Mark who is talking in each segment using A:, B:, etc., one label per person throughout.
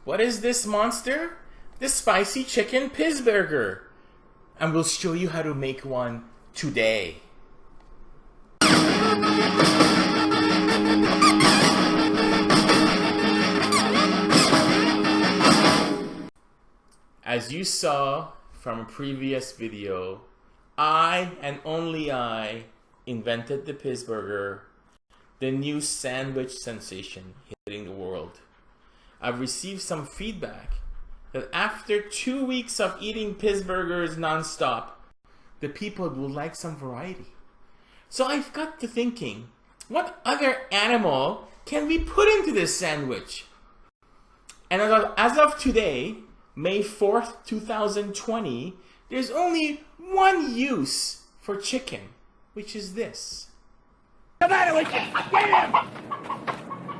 A: What is this monster? The Spicy Chicken PizBurger. And we'll show you how to make one today. As you saw from a previous video, I and only I invented the PizBurger, the new sandwich sensation hitting the world. I've received some feedback that after 2 weeks of eating PizBurgers non-stop, the people would like some variety. So I've got to thinking, what other animal can we put into this sandwich? And as of today, May 4th, 2020, there's only one use for chicken, which is this.
B: What's the matter with you? Get him!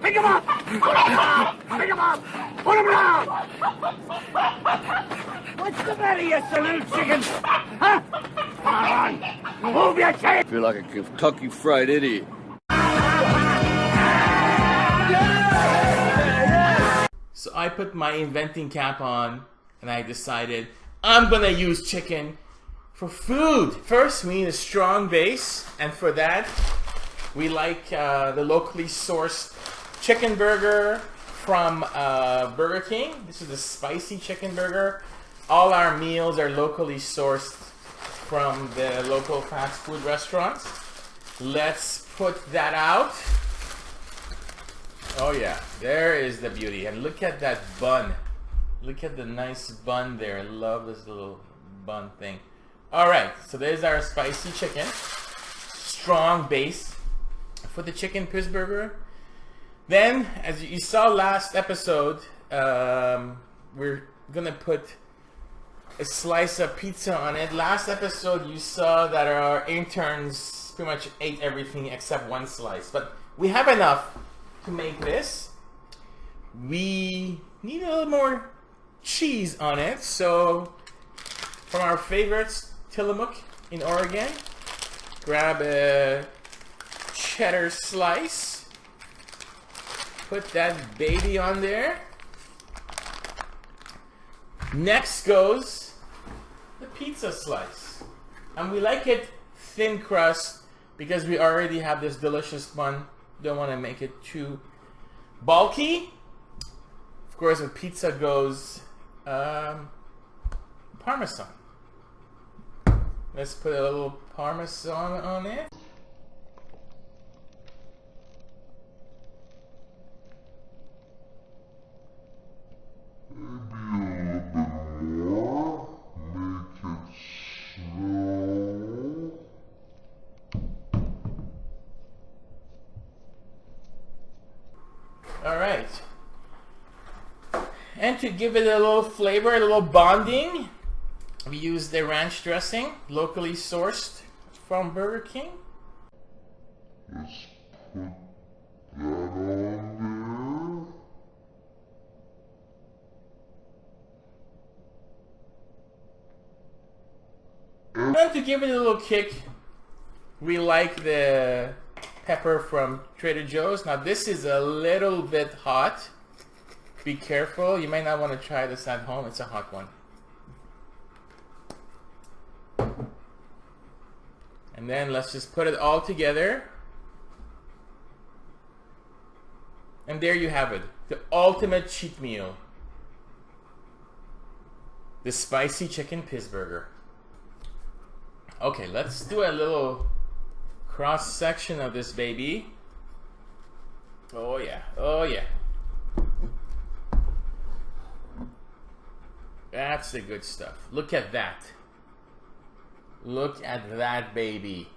B: Pick him up! Put him down! Pick him up! Put him down! What's the matter, you salute chicken? Huh? Come on! Move your chain!
C: I feel like a Kentucky Fried Idiot.
A: So I put my inventing cap on and I decided I'm gonna use chicken for food. First, we need a strong base, and for that, we like the locally sourced chicken burger from Burger King. This is the Spicy Chicken Burger. All our meals are locally sourced from the local fast food restaurants. Let's put that out. Oh yeah, there is the beauty. And look at that bun. Look at the nice bun there. I love this little bun thing. Alright, so there's our spicy chicken. Strong base for the chicken PizBurger. Then, as you saw last episode, we're gonna put a slice of pizza on it. Last episode you saw that our interns pretty much ate everything except one slice. But we have enough to make this. We need a little more cheese on it, so from our favorites, Tillamook in Oregon, grab a cheddar slice, put that baby on there. Next goes the pizza slice, and we like it thin crust because we already have this delicious bun. Don't want to make it too bulky. Of course, with pizza goes Parmesan. Let's put a little Parmesan on it. Alright, and to give it a little flavor, a little bonding, we use the ranch dressing, locally sourced from Burger King.
D: Let's put that on there.
A: And to give it a little kick, we like the pepper from Trader Joe's. Now this is a little bit hot. Be careful, you might not want to try this at home. It's a hot one. And then let's just put it all together. And there you have it. The ultimate cheat meal. The Spicy Chicken PizBurger. Okay, let's do a little cross section of this baby. Oh yeah, oh yeah. That's the good stuff. Look at that. Look at that baby.